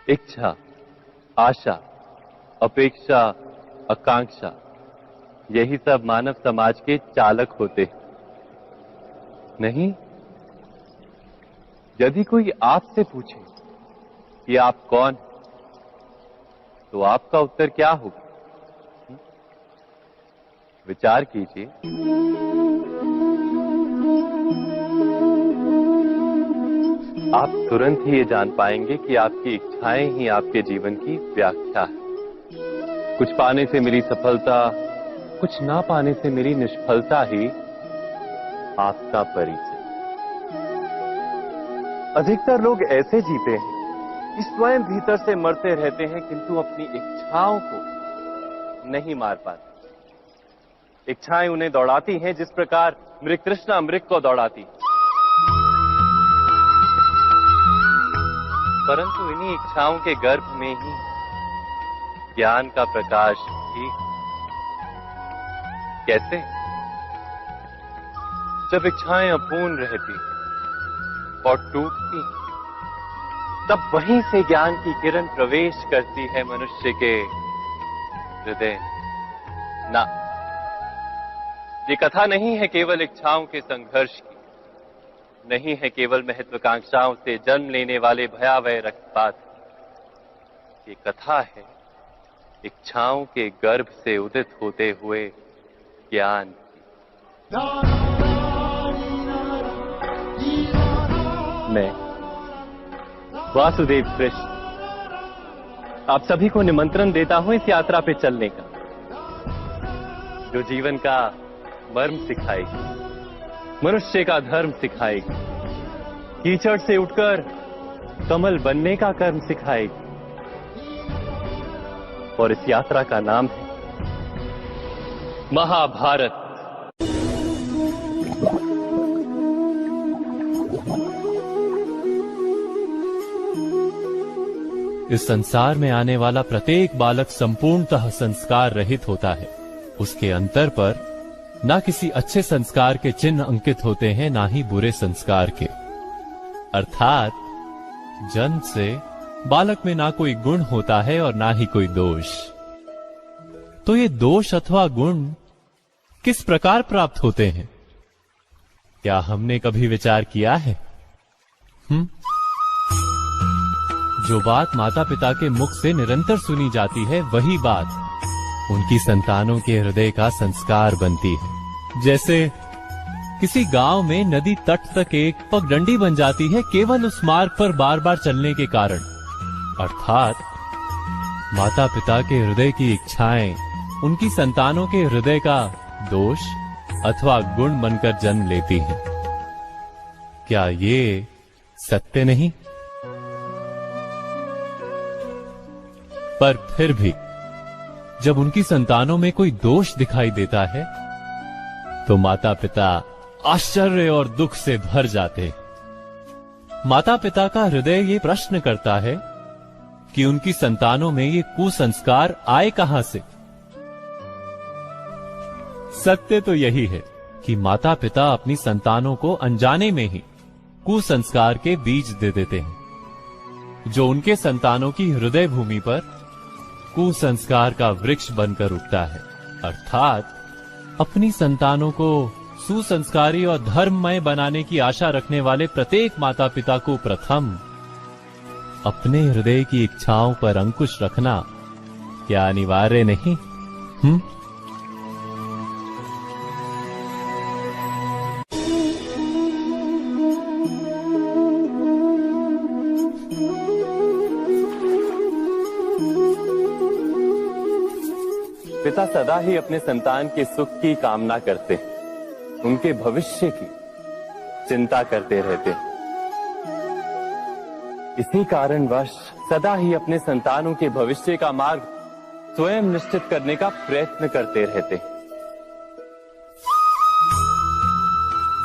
इच्छा, आशा, अपेक्षा, आकांक्षा, यही सब मानव समाज के चालक होते हैं। नहीं, यदि कोई आपसे पूछे कि आप कौन, तो आपका उत्तर क्या होगा? विचार कीजिए। आप तुरंत ही ये जान पाएंगे कि आपकी इच्छाएं ही आपके जीवन की व्याख्या है। कुछ पाने से मिली सफलता, कुछ ना पाने से मिली निष्फलता ही आपका परिचय। अधिकतर लोग ऐसे जीते हैं कि स्वयं भीतर से मरते रहते हैं, किंतु अपनी इच्छाओं को नहीं मार पाते। इच्छाएं उन्हें दौड़ाती हैं जिस प्रकार मृग तृष्णा मृग को दौड़ाती। परंतु इन्हीं इच्छाओं के गर्भ में ही ज्ञान का प्रकाश भी। कैसे? जब इच्छाएं अपूर्ण रहती और टूटती, तब वहीं से ज्ञान की किरण प्रवेश करती है मनुष्य के हृदय। ना, ये कथा नहीं है केवल इच्छाओं के संघर्ष की, नहीं है केवल महत्वाकांक्षाओं से जन्म लेने वाले भयावह रक्तपात। ये कथा है इच्छाओं के गर्भ से उदित होते हुए ज्ञान की। मैं वासुदेव कृष्ण आप सभी को निमंत्रण देता हूं इस यात्रा पे चलने का, जो जीवन का मर्म सिखाएगी, मनुष्य का धर्म सिखाएगी, कीचड़ से उठकर कमल बनने का कर्म सिखाएगी। और इस यात्रा का नाम है महाभारत। इस संसार में आने वाला प्रत्येक बालक संपूर्णतः संस्कार रहित होता है। उसके अंतर पर ना किसी अच्छे संस्कार के चिन्ह अंकित होते हैं, ना ही बुरे संस्कार के। अर्थात जन्म से बालक में ना कोई गुण होता है और ना ही कोई दोष। तो ये दोष अथवा गुण किस प्रकार प्राप्त होते हैं? क्या हमने कभी विचार किया है? जो बात माता पिता के मुख से निरंतर सुनी जाती है, वही बात उनकी संतानों के हृदय का संस्कार बनती है। जैसे किसी गांव में नदी तट तक एक पगडंडी बन जाती है केवल उस मार्ग पर बार बार चलने के कारण। अर्थात माता पिता के हृदय की इच्छाएं उनकी संतानों के हृदय का दोष अथवा गुण बनकर जन्म लेती हैं। क्या ये सत्य नहीं? पर फिर भी जब उनकी संतानों में कोई दोष दिखाई देता है, तो माता पिता आश्चर्य और दुख से भर जाते। माता पिता का हृदय ये प्रश्न करता है कि उनकी संतानों में ये कुसंस्कार आए कहां से। सत्य तो यही है कि माता पिता अपनी संतानों को अनजाने में ही कुसंस्कार के बीज दे देते हैं, जो उनके संतानों की हृदय भूमि पर कुसंस्कार का वृक्ष बनकर उगता है। अर्थात अपनी संतानों को सुसंस्कारी और धर्ममय बनाने की आशा रखने वाले प्रत्येक माता पिता को प्रथम अपने हृदय की इच्छाओं पर अंकुश रखना क्या अनिवार्य नहीं? पिता सदा ही अपने संतान के सुख की कामना करते हैं, उनके भविष्य की चिंता करते रहते हैं। इसी कारणवश सदा ही अपने संतानों के भविष्य का मार्ग स्वयं निश्चित करने का प्रयत्न करते रहते हैं।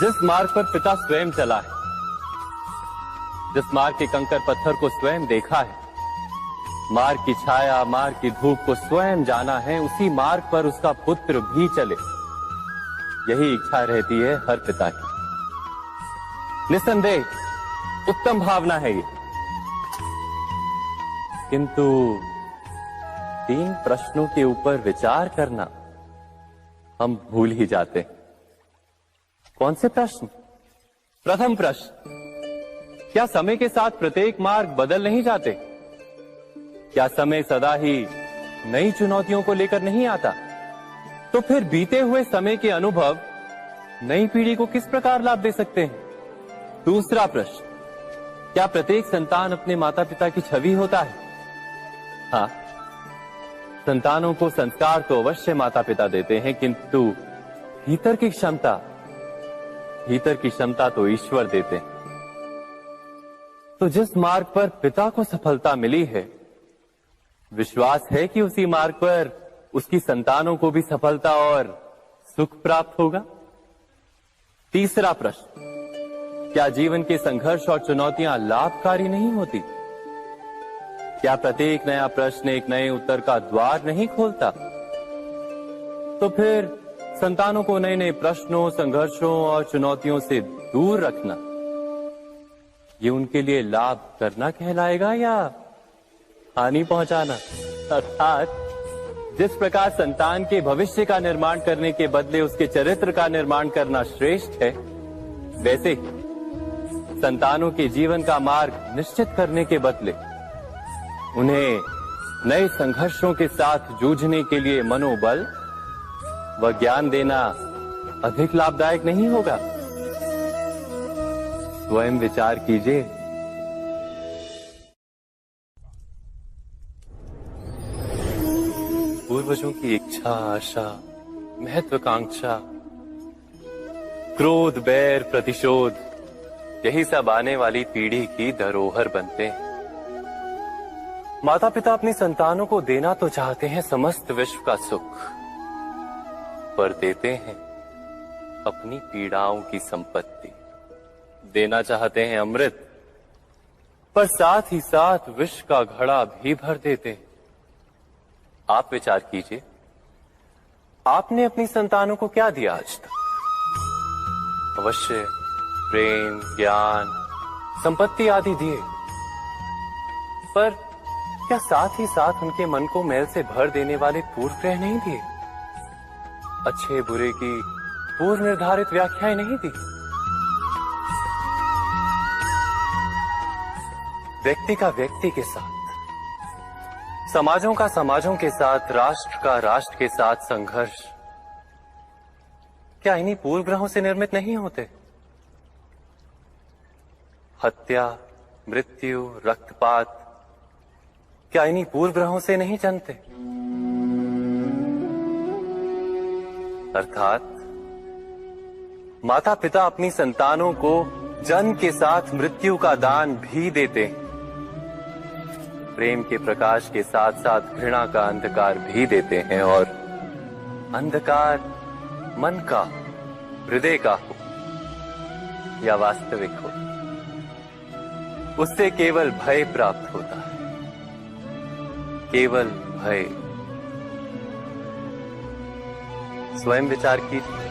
जिस मार्ग पर पिता स्वयं चला है, जिस मार्ग के कंकर पत्थर को स्वयं देखा है, मार्ग की छाया, मार्ग की धूप को स्वयं जाना है, उसी मार्ग पर उसका पुत्र भी चले, यही इच्छा रहती है हर पिता की। निस्संदेह उत्तम भावना है ये। किंतु 3 प्रश्नों के ऊपर विचार करना हम भूल ही जाते हैं। कौन से प्रश्न? प्रथम प्रश्न, क्या समय के साथ प्रत्येक मार्ग बदल नहीं जाते? क्या समय सदा ही नई चुनौतियों को लेकर नहीं आता? तो फिर बीते हुए समय के अनुभव नई पीढ़ी को किस प्रकार लाभ दे सकते हैं? दूसरा प्रश्न, क्या प्रत्येक संतान अपने माता पिता की छवि होता है? हाँ, संतानों को संस्कार तो अवश्य माता पिता देते हैं, किंतु भीतर की क्षमता तो ईश्वर देते हैं। तो जिस मार्ग पर पिता को सफलता मिली है, विश्वास है कि उसी मार्ग पर उसकी संतानों को भी सफलता और सुख प्राप्त होगा। तीसरा प्रश्न, क्या जीवन के संघर्ष और चुनौतियां लाभकारी नहीं होती? क्या प्रत्येक नया प्रश्न एक नए उत्तर का द्वार नहीं खोलता? तो फिर संतानों को नए नए प्रश्नों, संघर्षों और चुनौतियों से दूर रखना, ये उनके लिए लाभ करना कहलाएगा या हानि पहुंचाना? अर्थात जिस प्रकार संतान के भविष्य का निर्माण करने के बदले उसके चरित्र का निर्माण करना श्रेष्ठ है, वैसे ही संतानों के जीवन का मार्ग निश्चित करने के बदले उन्हें नए संघर्षों के साथ जूझने के लिए मनोबल व ज्ञान देना अधिक लाभदायक नहीं होगा? स्वयं विचार कीजिए। पूर्वजों की इच्छा, आशा, महत्वाकांक्षा, क्रोध, बैर, प्रतिशोध, यही सब आने वाली पीढ़ी की धरोहर बनते हैं। माता पिता अपनी संतानों को देना तो चाहते हैं समस्त विश्व का सुख, पर देते हैं अपनी पीड़ाओं की संपत्ति। देना चाहते हैं अमृत, पर साथ ही साथ विष का घड़ा भी भर देते हैं। आप विचार कीजिए, आपने अपनी संतानों को क्या दिया आज तक? अवश्य प्रेम, ज्ञान, संपत्ति आदि दिए, पर क्या साथ ही साथ उनके मन को मैल से भर देने वाले पूर्व ग्रह नहीं दिए? अच्छे बुरे की पूर्व निर्धारित व्याख्याएं नहीं दी? व्यक्ति का व्यक्ति के साथ, समाजों का समाजों के साथ, राष्ट्र का राष्ट्र के साथ संघर्ष क्या इन्हीं पूर्व ग्रहों से निर्मित नहीं होते? हत्या, मृत्यु, रक्तपात क्या इन्हीं पूर्व ग्रहों से नहीं जन्मते? अर्थात माता पिता अपनी संतानों को जन्म के साथ मृत्यु का दान भी देते हैं। प्रेम के प्रकाश के साथ साथ घृणा का अंधकार भी देते हैं, और अंधकार मन का, हृदय का हो या वास्तविक हो, उससे केवल भय प्राप्त होता है। केवल भय। स्वयं विचार कीजिए।